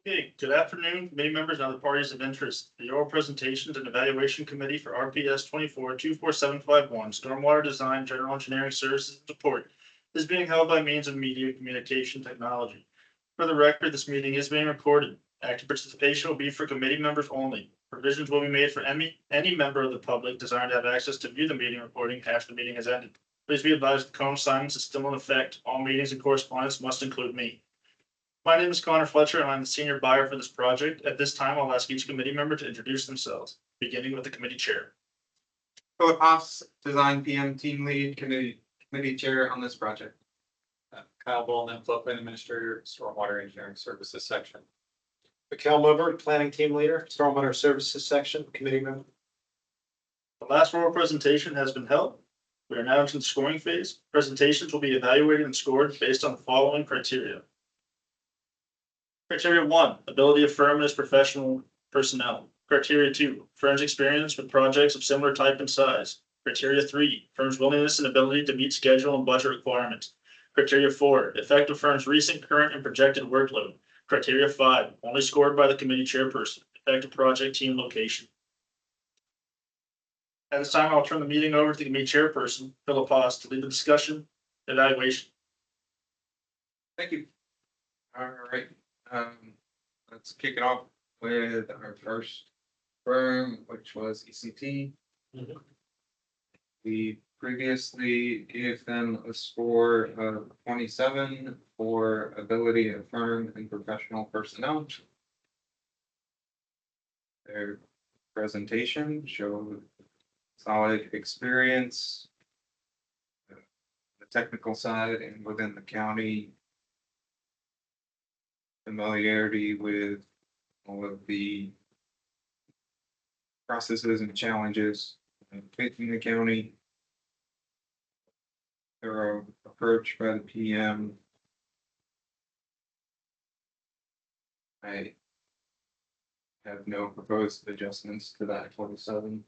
Okay, good afternoon, committee members and other parties of interest. The oral presentations and evaluation committee for RPS 24-24751, Stormwater Design, General Engineering Services and Support, is being held by means of media communication technology. For the record, this meeting is being recorded. Active participation will be for committee members only. Provisions will be made for any member of the public desiring to have access to view the meeting recording after the meeting has ended. Please be advised the cone of silence is still in effect. All meetings and correspondence must include me. My name is Connor Fletcher, and I'm the senior buyer for this project. At this time, I'll ask each committee member to introduce themselves, beginning with the committee chair. Philip Haas, Design PM Team Lead, Committee Chair on this project. Kyle Bowman, Floodplain Administrator, Stormwater Engineering Services Section. Mikhail Moberg, Planning Team Leader, Stormwater Services Section, Committee Member. The last oral presentation has been held. We are now into the scoring phase. Presentations will be evaluated and scored based on the following criteria. Criteria 1, ability of firm and its professional personnel. Criteria 2, firm's experience with projects of similar type and size. Criteria 3, firm's willingness and ability to meet schedule and budget requirements. Criteria 4, effect of firm's recent, current, and projected workload. Criteria 5, only scored by the committee chairperson. Effective project team location. At this time, I'll turn the meeting over to the committee chairperson, Philip Haas, to lead the discussion evaluation. Thank you. All right. Let's kick it off with our first firm, which was ECT. We previously gave them a score of 27 for ability of firm and professional personnel. Their presentation showed solid experience, the technical side and within the county, familiarity with all of the processes and challenges facing the county, thorough approach by the PM. I have no proposed adjustments to that 27.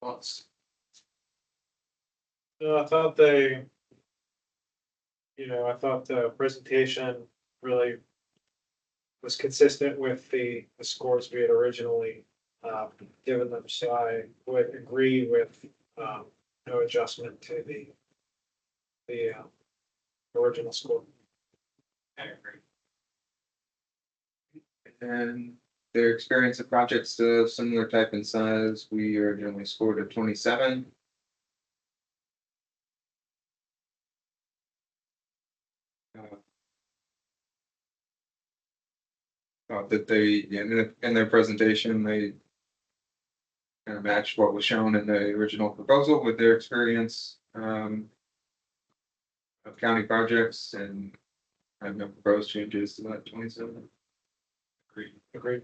Thoughts? I thought I thought the presentation really was consistent with the scores we had originally given them. So I would agree with no adjustment to the original score. I agree. And their experience of projects of similar type and size, we originally scored a 27. That they in their presentation they kind of matched what was shown in the original proposal with their experience of county projects, and I have no proposed changes to that 27. Agreed.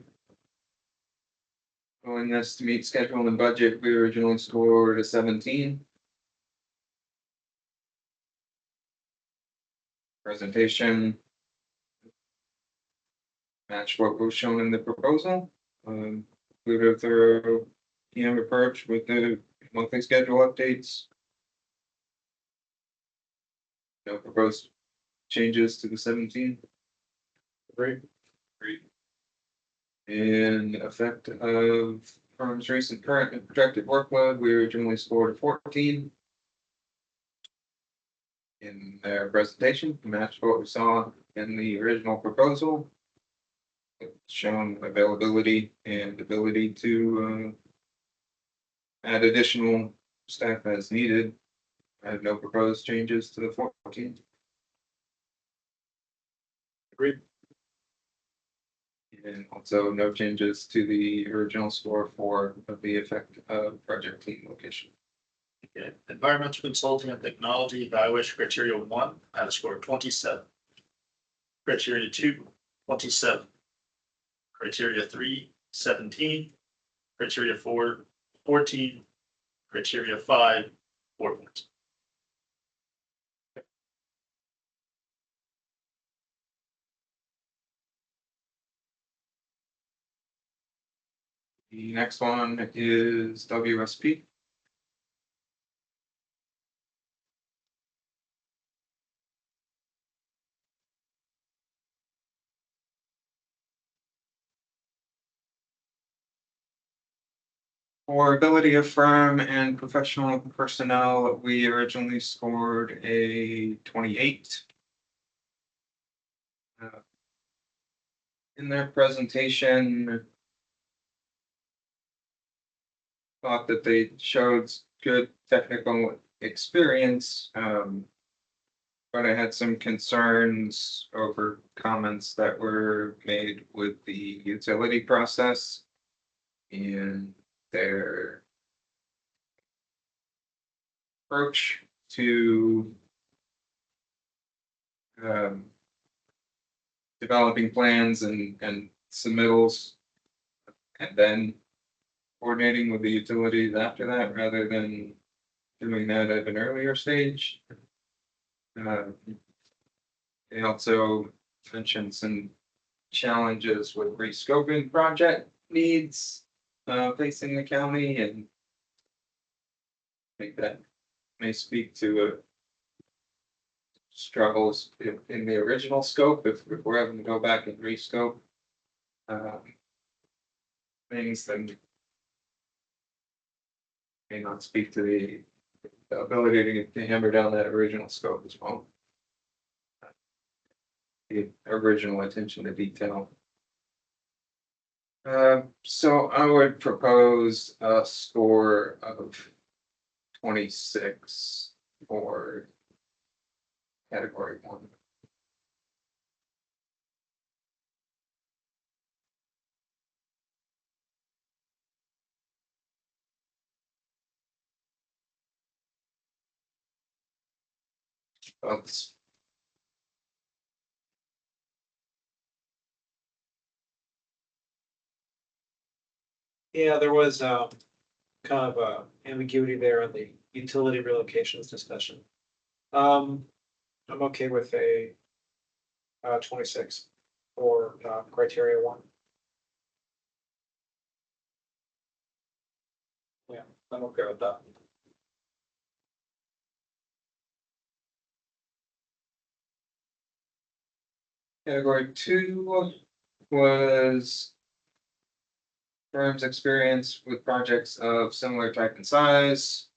Willingness to meet schedule and budget, we originally scored a 17. Presentation match what was shown in the proposal. Include a thorough PM approach with the monthly schedule updates. No proposed changes to the 17. Agreed. In effect of firm's recent, current, and projected workload, we originally scored a 14. In their presentation, matched what we saw in the original proposal. It's shown availability and ability to add additional staff as needed. I have no proposed changes to the 14. Agreed. And also no changes to the original score for the effect of project team location. Okay. Environmental consulting and technology evaluation criteria 1, I have a score of 27. Criteria 2, 27. Criteria 3, 17. Criteria 4, 14. Criteria 5, 4 points. The next one is WSP. For ability of firm and professional personnel, we originally scored a 28. In their presentation, thought that they showed good technical experience, but I had some concerns over comments that were made with the utility process and their approach to developing plans and submittals, and then coordinating with the utilities after that, rather than doing that at an earlier stage. They also mentioned some challenges with rescoping project needs facing the county, and I think that may speak to struggles in the original scope if we're having to go back and rescope things, then may not speak to the ability to hammer down that original scope as well. The original attention to detail. So I would propose a score of 26 for category 1. That's Yeah, there was kind of a ambiguity there on the utility relocations discussion. I'm okay with a 26 for criteria 1. I'm okay with that. category 2 was firm's experience with projects of similar type and size.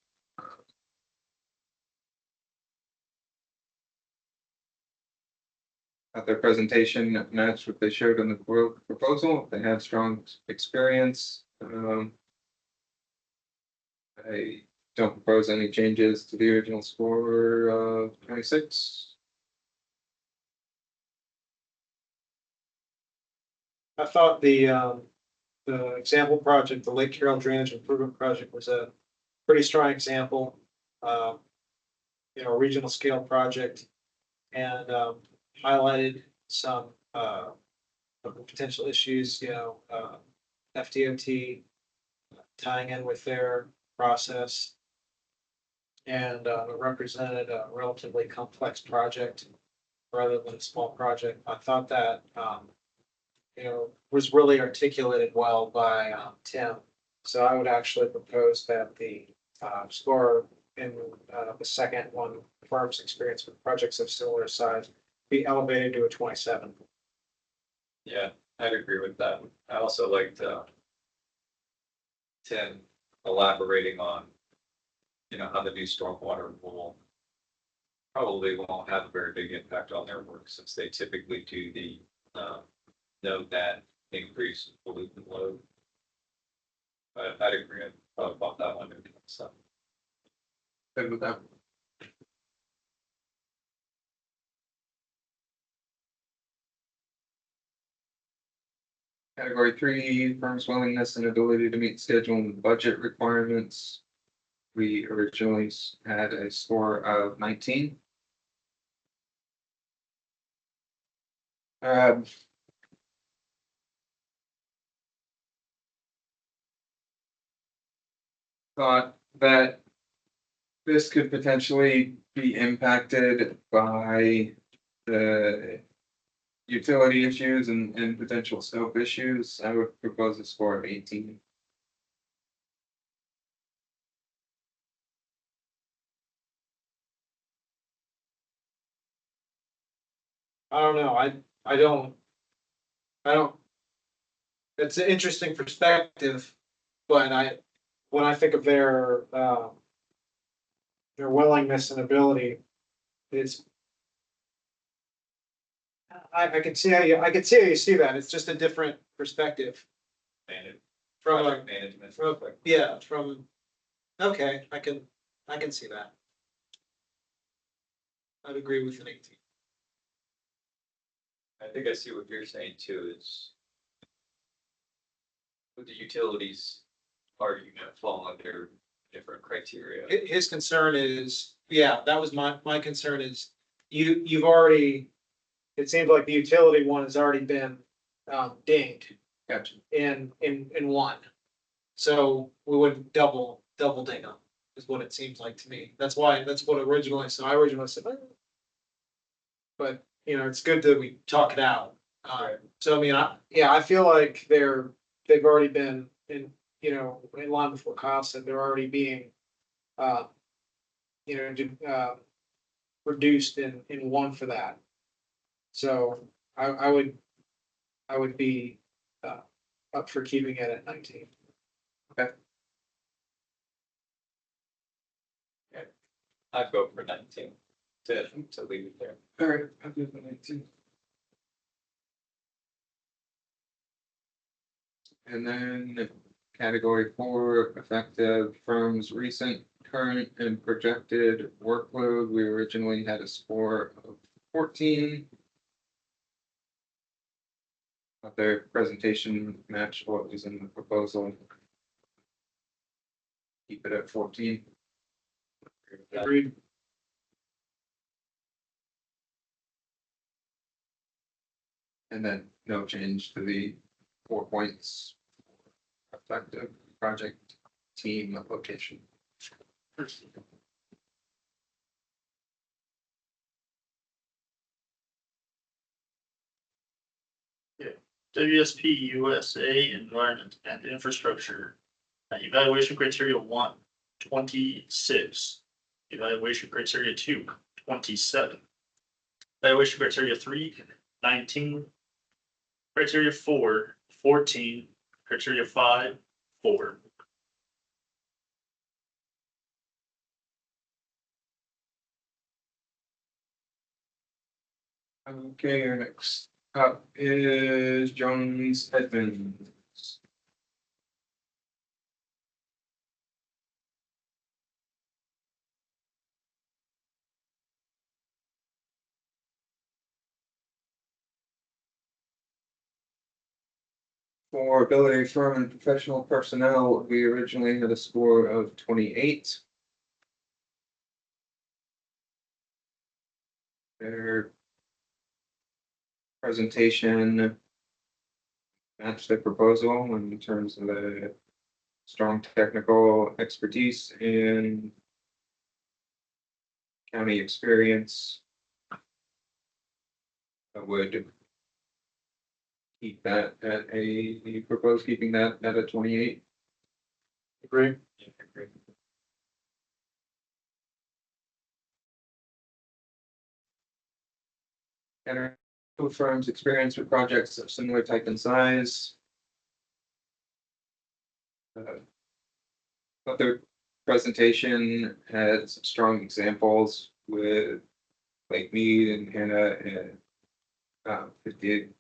At their presentation matched what they showed in the proposal. They had strong experience. I don't propose any changes to the original score of 26. I thought the example project, the Lake Carroll Drainage Improvement Project, was a pretty strong example. Regional scale project, and highlighted some potential issues. FDOT tying in with their process, and it represented a relatively complex project rather than a small project. I thought that was really articulated well by Tim. So I would actually propose that the score in the second one, firm's experience with projects of similar size, be elevated to a 27. Yeah, I'd agree with that. I also liked Tim elaborating on, how the new stormwater rule probably won't have a very big impact on their work, since they typically do the no net increase in pollutant load. But I'd agree about that one. So. Good with that. Category 3, firm's willingness and ability to meet schedule and budget requirements. We originally had a score of 19. Thought that this could potentially be impacted by the utility issues and potential scope issues. I would propose a score of 18. I don't know. I don't. It's an interesting perspective, but when I think of their willingness and ability, it's. I can see how you see that. It's just a different perspective. From Project management. yeah, okay, I can see that. I'd agree with an 18. I think I see what you're saying too, is with the utilities are you gonna fall under different criteria? His concern is, yeah, that was my concern is you've already, it seems like the utility one has already been dinged Gotcha. in one. So we would double ding them is what it seems like to me. That's what originally, so I originally said, "Eh." But you know, it's good that we talk it out. Right. So I mean, I feel like they've already been in line with what Kyle said. They're already being, reduced in one for that. So I would be up for keeping it at 19. I'd go for 19 to leave it there. All right, I'll do the 19. And then category 4, effective firms' recent, current, and projected workload. We originally had a score of 14. But their presentation matched what was in the proposal. Keep it at 14. Agreed. And then no change to the 4 points. Effective project team location. WSP USA Environment and Infrastructure. Evaluation criteria 1, 26. Evaluation criteria 2, 27. Evaluation criteria 3, 19. Criteria 4, 14. Criteria 5, 4. Okay, our next up is Jones Edmonds. For ability firm and professional personnel, we originally had a score of 28. Their presentation matched the proposal in terms of the strong technical expertise and county experience. I would keep that at propose keeping that at a 28. Agree. Yeah, I agree. And our firms experience with projects of similar type and size. But their presentation had some strong examples with Lake Mead and Hannah and 50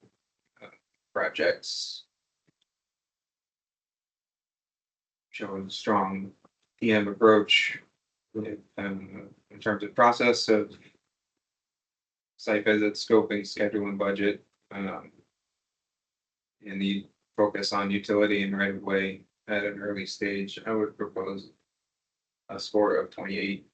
projects. Showing strong PM approach with, in terms of process of site visits, scoping, scheduling, budget, and the focus on utility and right of way at an early stage. I would propose a score of 28.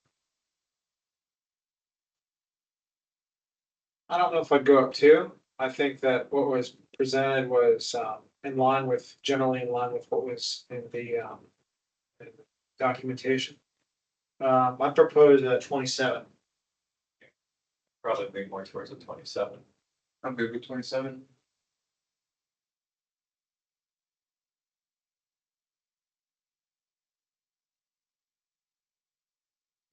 I don't know if I'd go up 2. I think that what was presented was generally in line with what was in the documentation. I propose 27. Probably lean more towards a 27. I'm good with 27.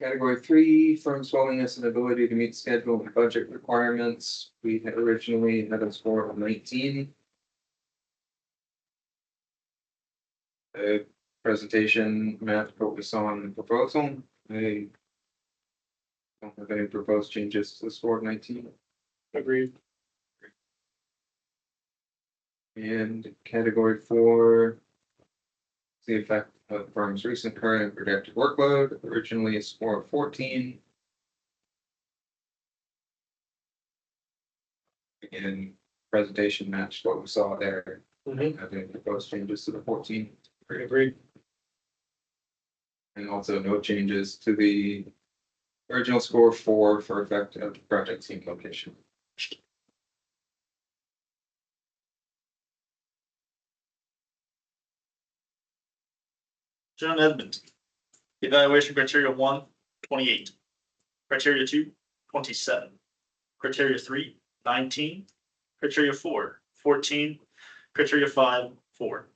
Category 3, firm's willingness and ability to meet schedule and budget requirements. We had originally had a score of 19. presentation matched what we saw in the proposal. I don't have any proposed changes to the score of 19. Agreed. And category 4, the effect of the firm's recent, current, and projected workload, originally a score of 14. Again, presentation matched what we saw there. Have any proposed changes to the 14? Agreed. And also no changes to the original score 4 for effect of project team location. John Edmond. Evaluation criteria 1, 28. Criteria 2, 27. Criteria 3, 19. Criteria 4, 14. Criteria 5, 4.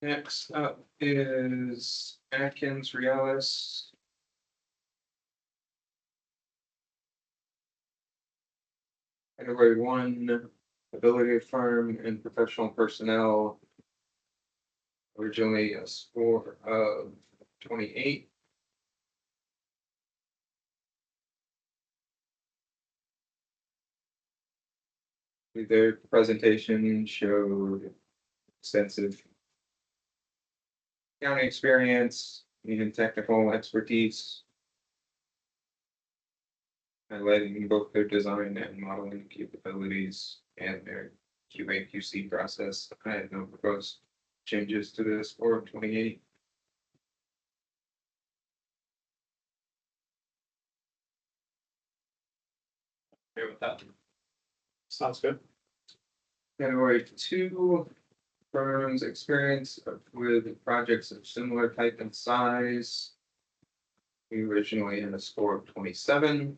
Next up is Atkins Realis. Category 1, ability of firm and professional personnel. Originally a score of 28. Their presentation showed extensive county experience and technical expertise, highlighting both their design and modeling capabilities and their QA/QC process. I have no proposed changes to the score of 28. Okay with that? Sounds good. Category 2, firms experience with projects of similar type and size. We originally had a score of 27.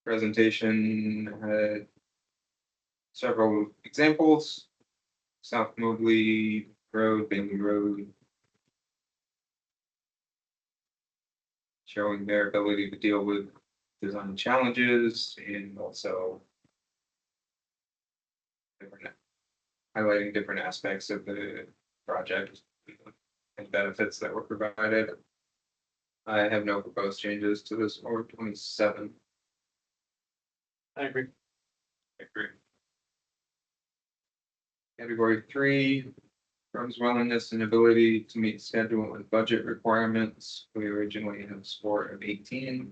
Presentation had several examples. South Mobley Road, Bailey Road. Showing their ability to deal with design challenges and also highlighting different aspects of the project and benefits that were provided. I have no proposed changes to this score 27. I agree. Agree. Category 3, firm's willingness and ability to meet schedule and budget requirements. We originally had a score of 18.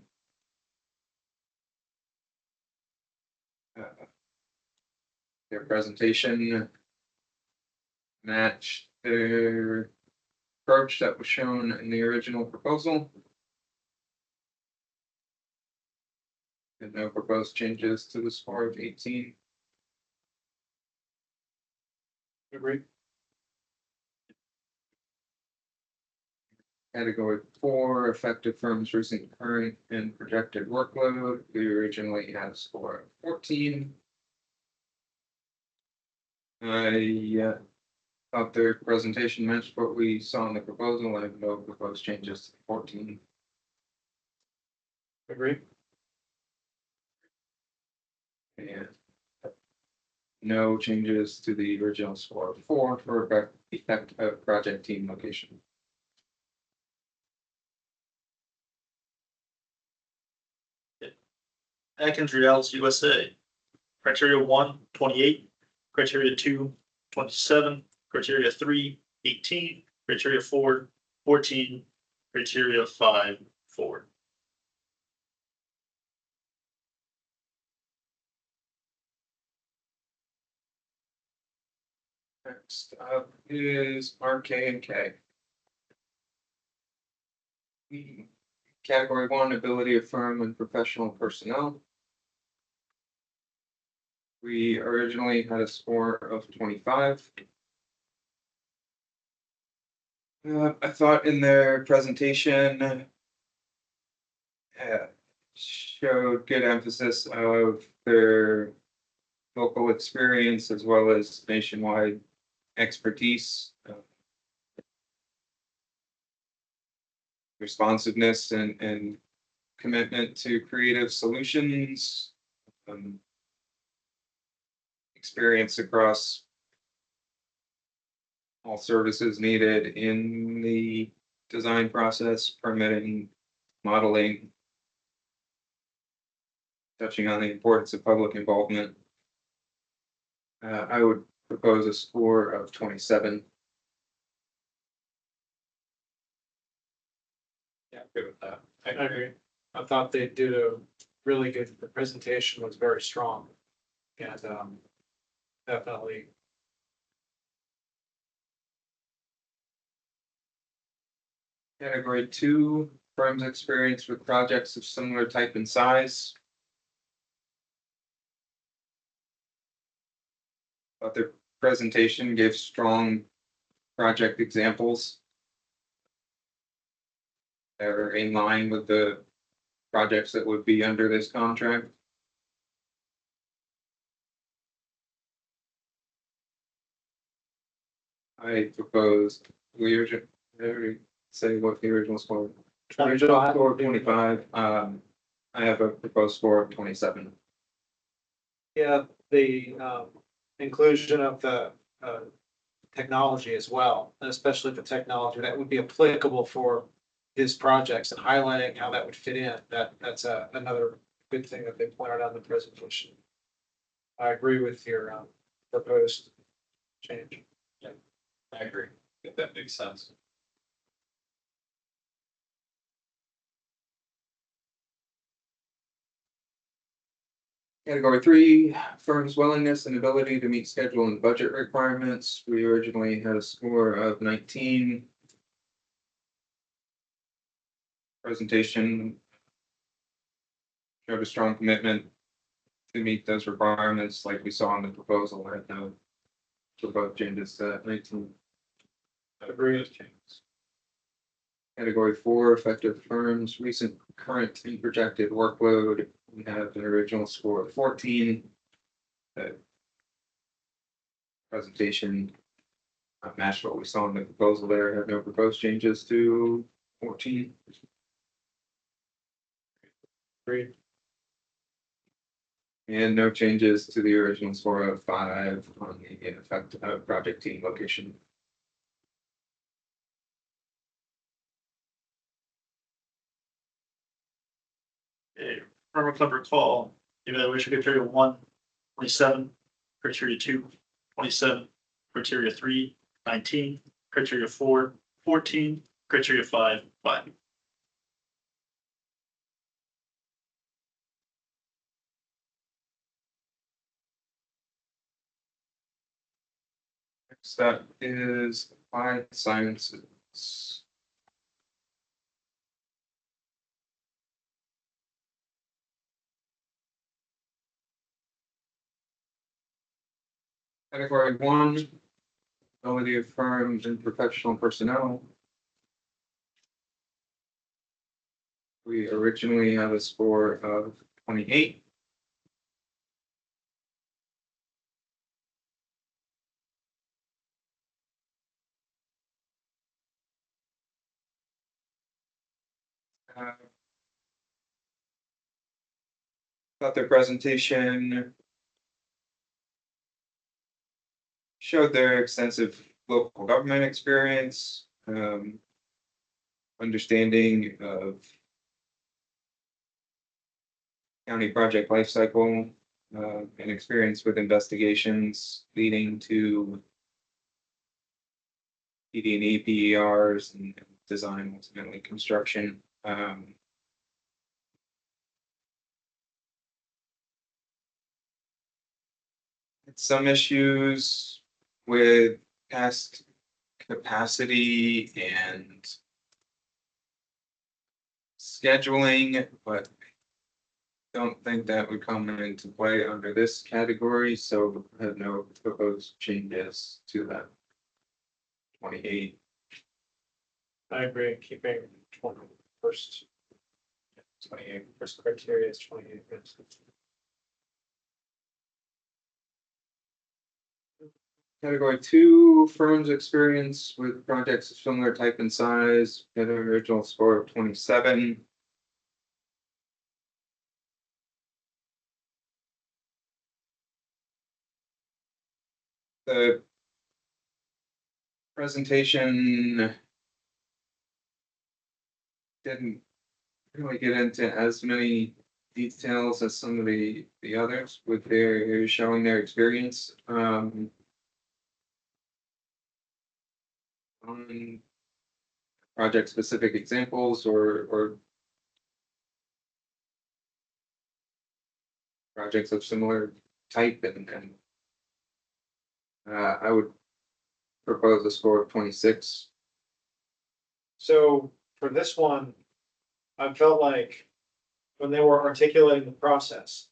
Their presentation matched their approach that was shown in the original proposal. And no proposed changes to the score of 18. Agreed. Category 4, effective firm's recent, current, and projected workload. We originally had a score of 14. I thought their presentation matched what we saw in the proposal. I have no proposed changes to 14. Agreed. And no changes to the original score of 4 for effect of project team location. Atkins Realis USA. Criteria 1, 28. Criteria 2, 27. Criteria 3, 18. Criteria 4, 14. Criteria 5, 4. Next up is RK&K. Category 1, ability of firm and professional personnel. We originally had a score of 25. I thought in their presentation showed good emphasis of their local experience as well as nationwide expertise, responsiveness, and commitment to creative solutions. experience across all services needed in the design process, permitting, modeling, touching on the importance of public involvement. I would propose a score of 27. Yeah, good with that. I agree. I thought they did a really good, the presentation was very strong. And, definitely. Category 2, firms experience with projects of similar type and size. But their presentation gave strong project examples that are in line with the projects that would be under this contract. I propose, we usually say what the original score. Original score of 25, I have a proposed score of 27. Yeah, the inclusion of the technology as well, and especially the technology that would be applicable for his projects and highlighting how that would fit in. That's another good thing that they pointed out in the presentation. I agree with your proposed change. I agree. If that makes sense. Category 3, firm's willingness and ability to meet schedule and budget requirements. We originally had a score of 19. Presentation showed a strong commitment to meet those requirements like we saw in the proposal right now. For both changes to 19. Agreed. Category 4, effective firms, recent, current, and projected workload. We have an original score of 14. The presentation matched what we saw in the proposal there. Have no proposed changes to 14. Agreed. And no changes to the original score of 5 on the effect project team location. Okay, remember clever call, evaluation criteria 1, 27, criteria 2, 27, criteria 3, 19, criteria 4, 14, criteria 5, 5. Next up is applied sciences. Category 1, ability of firms and professional personnel. We originally have a score of 28. Thought their presentation showed their extensive local government experience, understanding of county project lifecycle, and experience with investigations leading to PD&E, PERs, and design, ultimately construction. Some issues with past capacity and scheduling, but don't think that would come into play under this category, so I have no proposed changes to that. 28. I agree, keeping 20 first. 28, first criteria is 28. Category 2, firms experience with projects of similar type and size, had an original score of 27. The presentation didn't really get into as many details as some of the others with their showing their experience. On project specific examples or projects of similar type and I would propose a score of 26. So for this one, I felt like when they were articulating the process,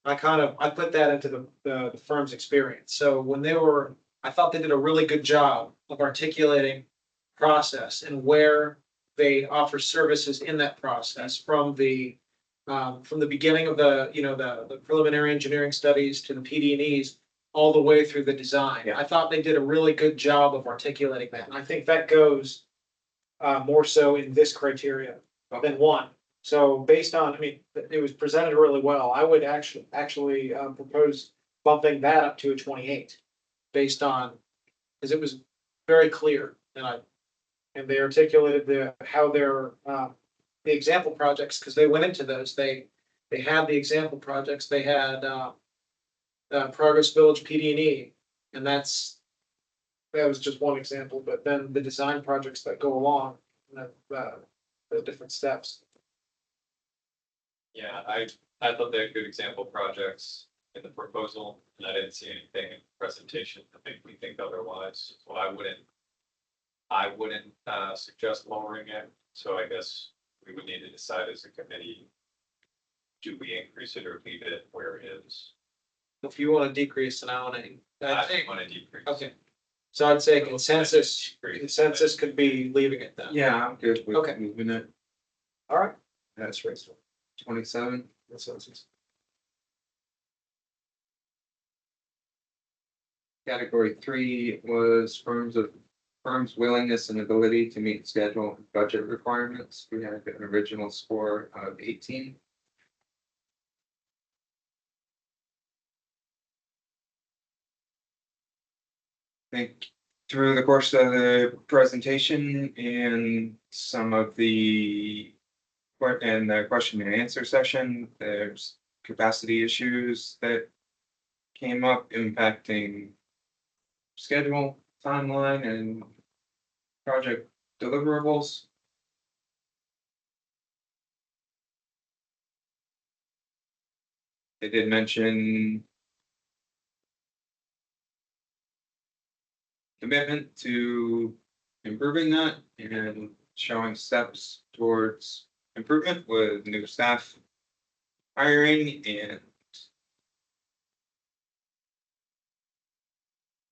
I put that into the firm's experience. So when I thought they did a really good job of articulating process and where they offer services in that process from the beginning of the preliminary engineering studies to the PD&Es all the way through the design. Yeah. I thought they did a really good job of articulating that. And I think that goes more so in this criteria than one. So based on, I mean, it was presented really well. I would actually propose bumping that up to a 28 based on, because it was very clear and they articulated how their the example projects, because they went into those, they had the example projects, they had Progress Village PD&E, and that was just one example, but then the design projects that go along, the different steps. Yeah, I thought they had good example projects in the proposal, and I didn't see anything in the presentation that made me think otherwise. So I wouldn't suggest lowering it. So I guess we would need to decide as a committee, do we increase it or leave it where it is? If you want to decrease, then I want to decrease. okay. So I'd say consensus could be leaving it then. Yeah, I'm good with Okay. moving it. All right. That's reasonable. 27. Consensus. Category 3 was firms' willingness and ability to meet schedule and budget requirements. We had an original score of 18. I think through the course of the presentation and some of the question and answer session, there's capacity issues that came up impacting schedule, timeline, and project deliverables. They did mention commitment to improving that and showing steps towards improvement with new staff hiring and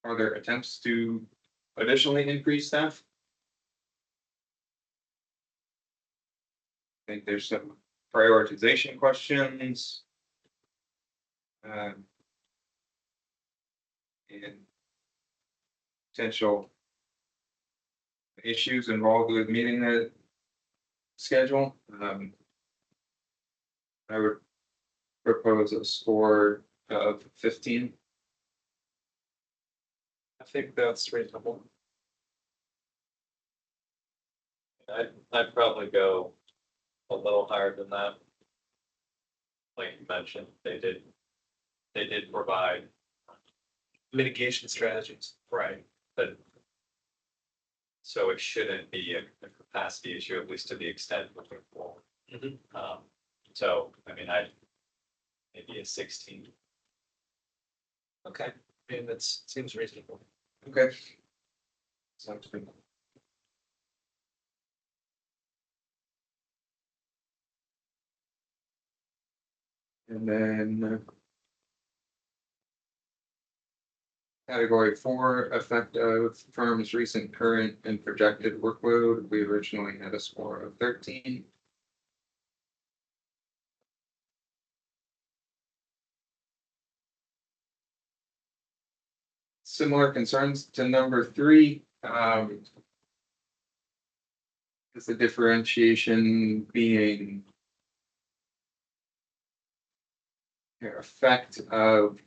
other attempts to additionally increase staff. I think there's some prioritization questions. And potential issues involved with meeting the schedule. I would propose a score of 15. I think that's reasonable. I'd probably go a little higher than that. Like you mentioned, they did provide Mitigation strategies. right, but so it shouldn't be a capacity issue, at least to the extent looking forward. Mhm. So I mean, maybe a 16. Okay. I mean, that seems reasonable. Okay. Sounds good. And then category 4, effect of firm's recent, current, and projected workload. We originally had a score of 13. Similar concerns to number 3. Is the differentiation being the effect of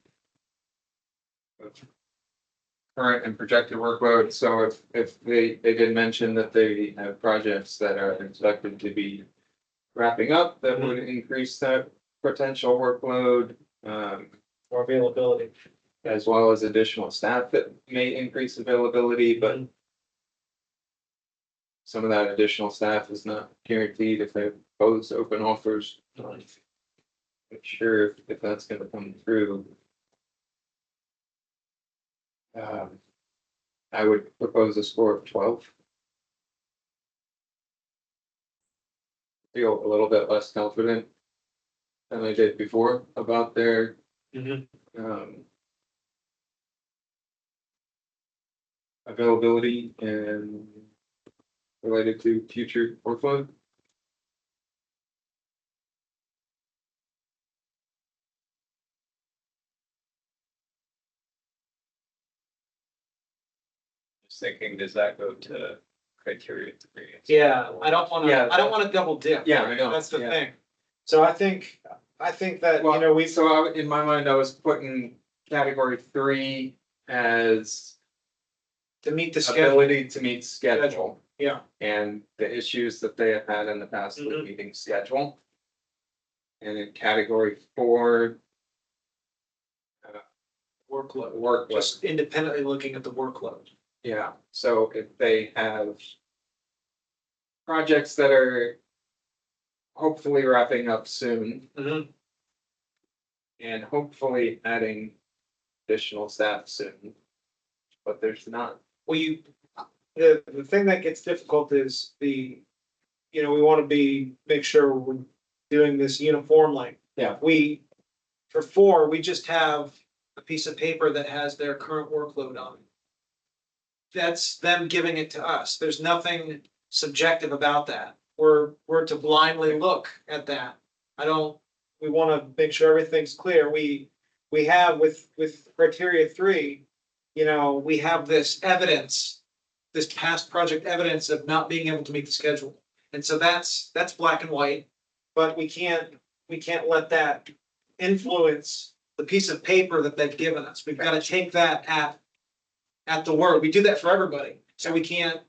current and projected workload. So if they did mention that they have projects that are expected to be wrapping up, that would increase that potential workload, Or availability. as well as additional staff that may increase availability, but some of that additional staff is not guaranteed if they pose open offers. Not sure if that's gonna come through. I would propose a score of 12. Feel a little bit less confident than I did before about their availability and related to future workload. Just thinking, does that go to criteria 3? Yeah, I don't wanna, Yeah. I don't wanna double dip. Yeah, I know. That's the Yeah. thing. So I think that, you know, we. So in my mind, I was putting category 3 as To meet the schedule, ability to meet schedule yeah, and the issues that they have had in the past with meeting schedule. And in category 4, workload, just independently looking at the workload. yeah, so if they have projects that are hopefully wrapping up soon and hopefully adding additional staff soon, but there's not. Well, the thing that gets difficult is we wanna make sure we're doing this uniformly. Yeah. For 4, we just have a piece of paper that has their current workload on it. That's them giving it to us. There's nothing subjective about that. We're to blindly look at that. We wanna make sure everything's clear. We have with criteria 3, we have this evidence, this past project evidence of not being able to meet the schedule. And so that's black and white, but we can't let that influence the piece of paper that they've given us. We've got to take that at the word. We do that for everybody. So we can't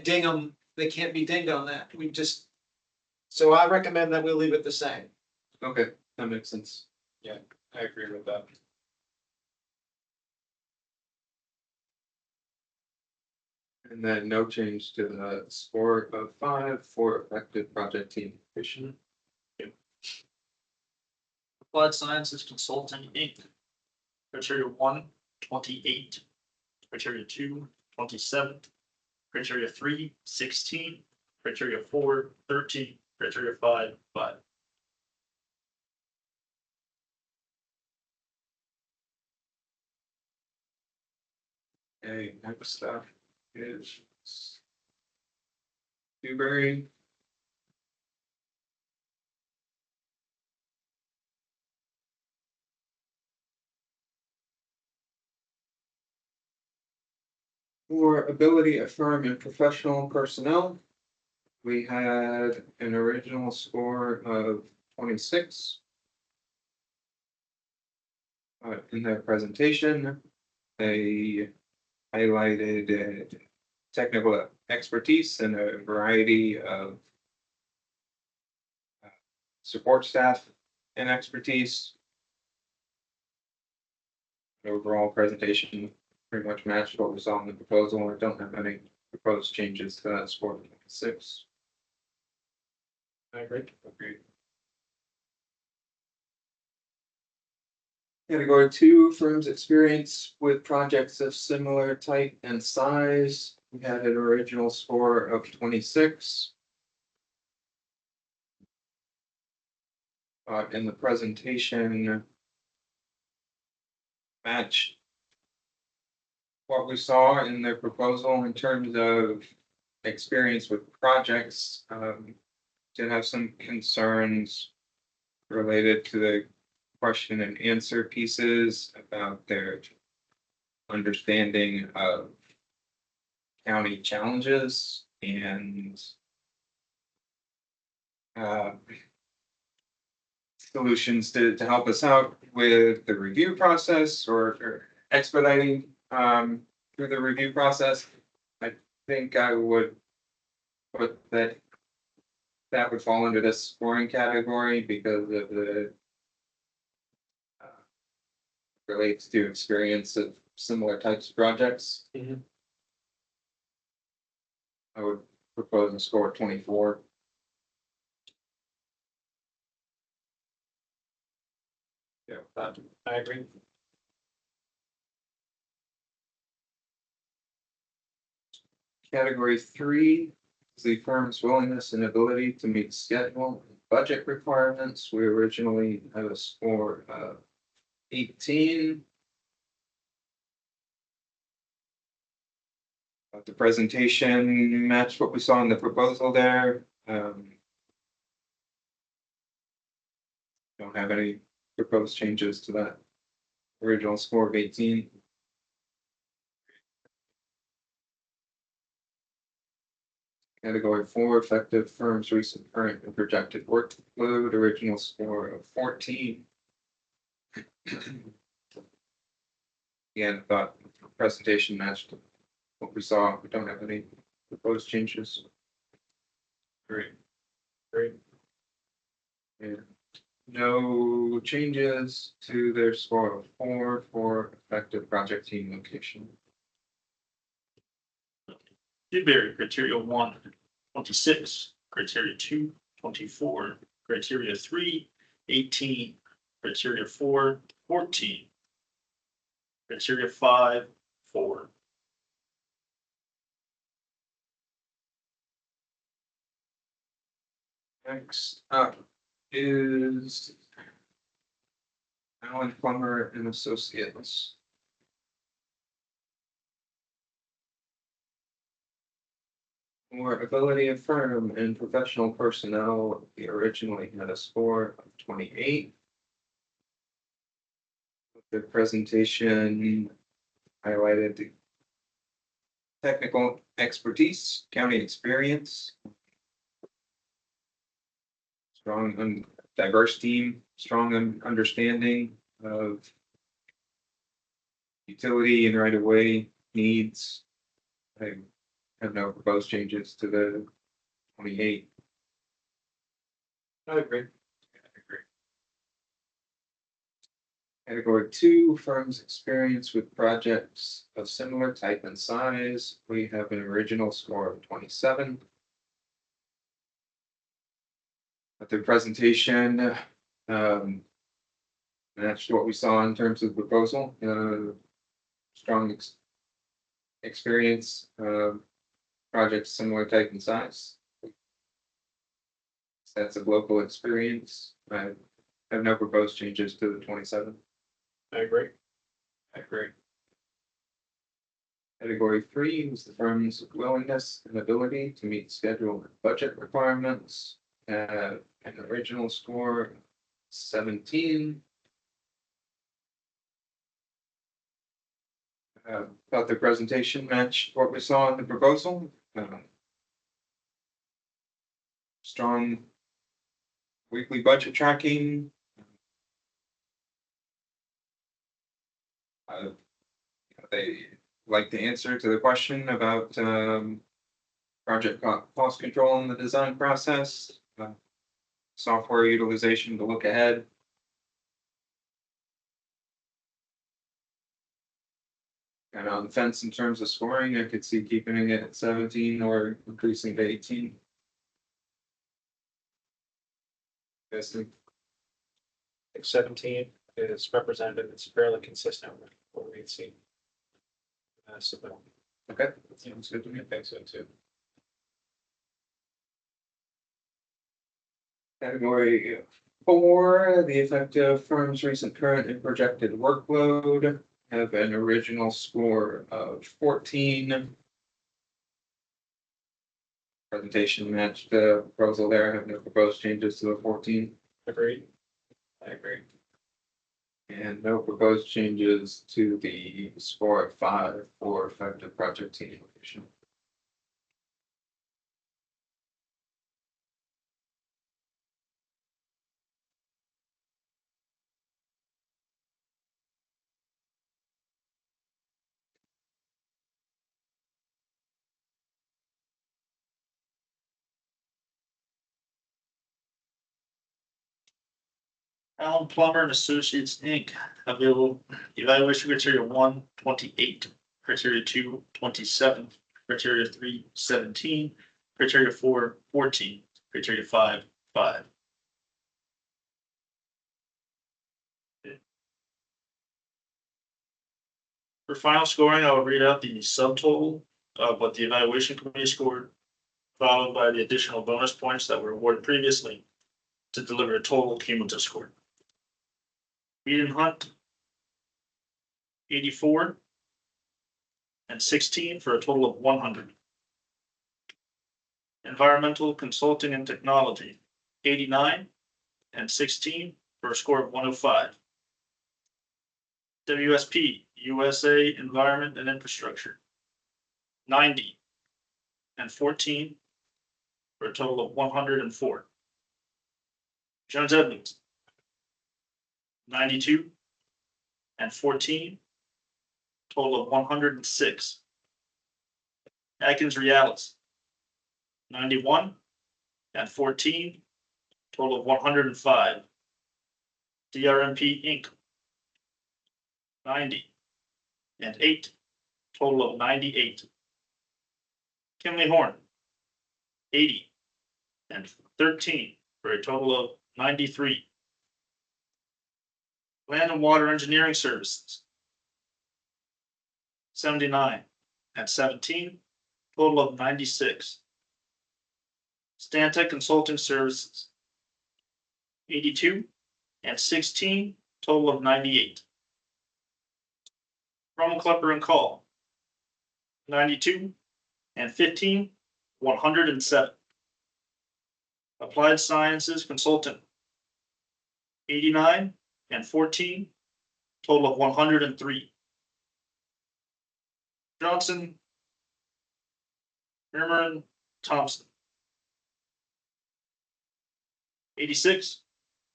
ding them. They can't be dinged on that. So I recommend that we leave it the same. Okay, that makes sense. I agree with that. And then no change to the score of 5 for effective project team efficient. Applied Sciences Consulting Inc. Criteria 1, 28. Criteria 2, 27. Criteria 3, 16. Criteria 4, 13. Criteria 5, 5. Okay, next up is Dewberry. For ability of firm and professional personnel, we had an original score of 26. In their presentation, they highlighted technical expertise and a variety of support staff and expertise. Overall presentation pretty much matched what we saw in the proposal. I don't have any proposed changes to that score of 26. I agree. Agreed. Category 2, firms experience with projects of similar type and size. We had an original score of 26. In the presentation, matched what we saw in their proposal in terms of experience with projects. Did have some concerns related to the question and answer pieces about their understanding of county challenges and solutions to help us out with the review process or expediting through the review process, I think I would put that would fall under this scoring category because of the relates to experience of similar types of projects. Mhm. I would propose a score of 24. Yeah, that, I agree. Category 3 is the firm's willingness and ability to meet schedule and budget requirements. We originally had a score of 18. The presentation matched what we saw in the proposal there. Don't have any proposed changes to that original score of 18. Category 4, effective firm's recent, current, and projected workload, original score of 14. Again, I thought the presentation matched what we saw. We don't have any proposed changes. great. Great. And no changes to their score of 4 for effective project team location. Dewberry, criteria 1, 26, criteria 2, 24, criteria 3, 18, criteria 4, 14, criteria 5, 4. Next up is Allen Plummer and Associates. For ability of firm and professional personnel, we originally had a score of 28. The presentation highlighted the technical expertise, county experience, strong and diverse team, strong understanding of utility and right-of-way needs. I have no proposed changes to the 28. I agree. Category 2, firm's experience with projects of similar type and size. We have an original score of 27. But the presentation matched what we saw in terms of proposal. Strong experience, projects similar type and size. Sets of local experience. I have no proposed changes to the 27. I agree. I agree. Category 3 was the firm's willingness and ability to meet schedule and budget requirements. An original score of 17. Thought the presentation matched what we saw in the proposal. Strong weekly budget tracking. They like the answer to the question about project cost control in the design process, software utilization to look ahead. And on the fence in terms of scoring, I could see keeping it at 17 or increasing to 18. Yes, I think 17 is representative. It's fairly consistent with what we've seen. So, okay, sounds good to me. I think so too. Category 4, the effective firm's recent, current, and projected workload. Have an original score of 14. Presentation matched the proposal there. I have no proposed changes to the 14. agreed. I agree. And no proposed changes to the score of 5 for effective project team location. Allen Plummer and Associates, Inc. Available evaluation criteria 1, 28, criteria 2, 27, criteria 3, 17, criteria 4, 14, criteria 5, 5. For final scoring, I will read out the subtotal of what the evaluation committee scored, followed by the additional bonus points that were awarded previously to deliver a total cumulative score. Mead and Hunt, 84 and 16 for a total of 100. Environmental Consulting and Technology, 89 and 16 for a score of 105. WSP, USA Environment and Infrastructure, 90 and 14 for a total of 104. Jones Edmonds, 92 and 14, total of 106. Atkins Realis, 91 and 14, total of 105. DRMP Inc., 90 and 8, total of 98. Kimley Horn, 80 and 13 for a total of 93. Land and Water Engineering Services, 79 and 17, total of 96. Stantec Consulting Services, 82 and 16, total of 98. Klepper and Call, 92 and 15, 107. Applied Sciences Consultant, 89 and 14, total of 103. Johnson, Merriman, Thompson, 86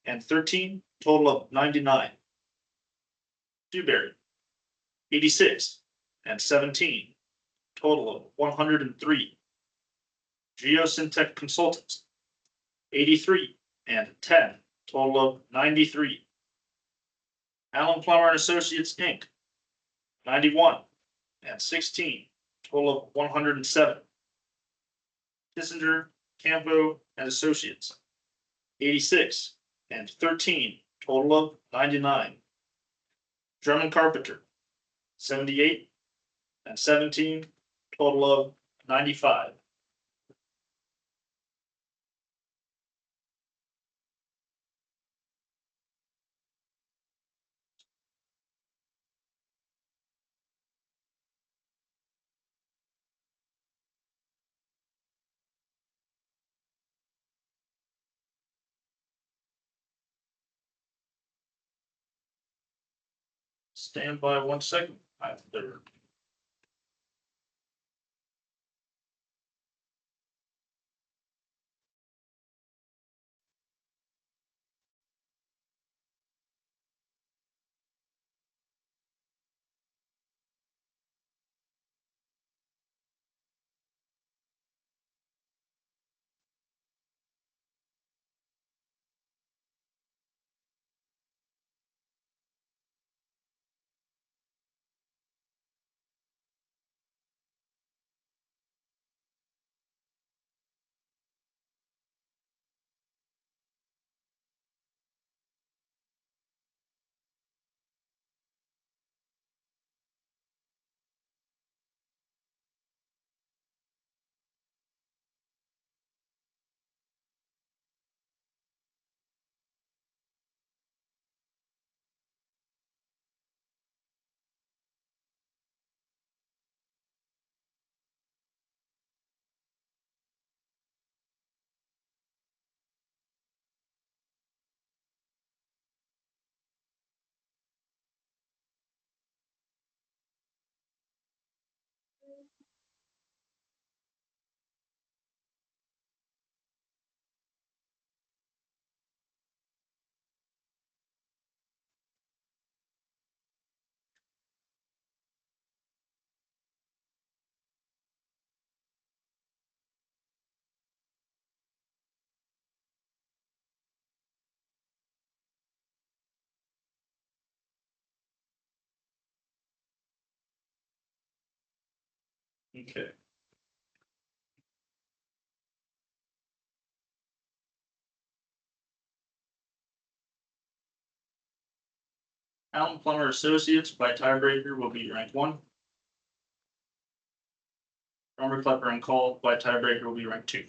and 13, total of 99. Dewberry, 86 and 17, total of 103. Geosyntech Consultants, 83 and 10, total of 93. Allen Plummer and Associates, Inc., 91 and 16, total of 107. Kissinger, Campo and Associates, 86 and 13, total of 99. Drummond Carpenter, 78 and 17, total of 95. Stand by 1 second. There. Okay. Allen Plummer Associates by tiebreaker will be ranked 1. Romer Klepper and Call by tiebreaker will be ranked 2.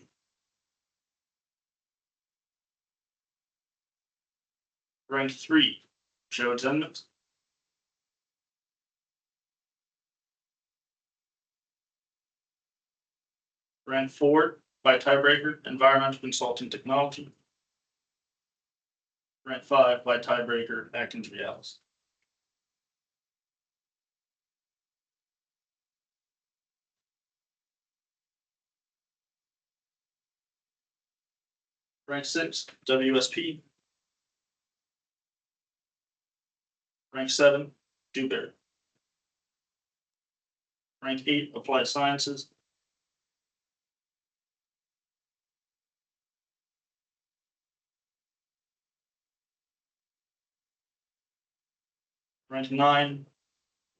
Ranked 3, Joe Zenman. Ranked 4 by tiebreaker, Environmental Consulting Technology. Ranked 5 by tiebreaker, Atkins Realis. Rank 6, WSP. Rank 7, Dewberry. Rank 8, Applied Sciences. Rank 9,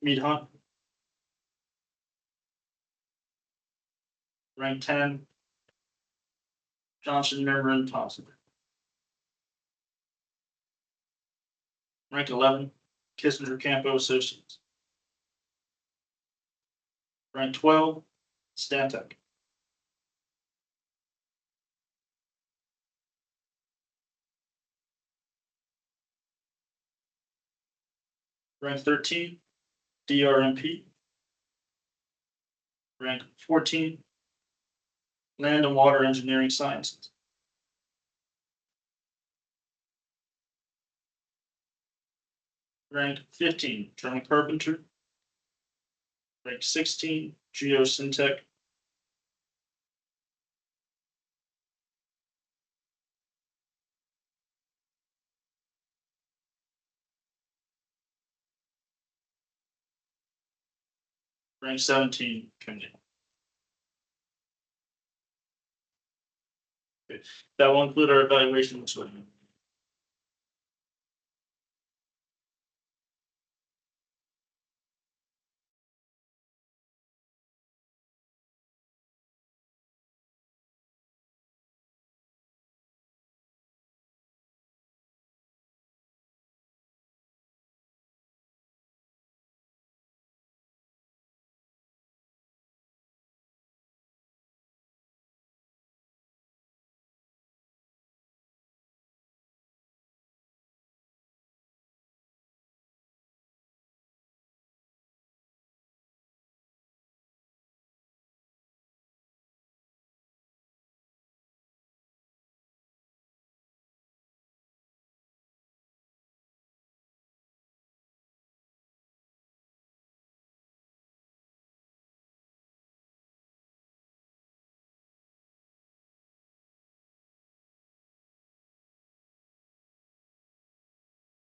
Mead Hunt. Rank 10, Johnson, Member, and Thompson. Rank 11, Kissinger Campo Associates. Rank 12, Stantec. Rank 13, DRMP. Rank 14, Land and Water Engineering Sciences. Rank 15, John Carpenter. Rank 16, Geosyntech. Rank 17, Community. Okay. That will include our evaluation this week.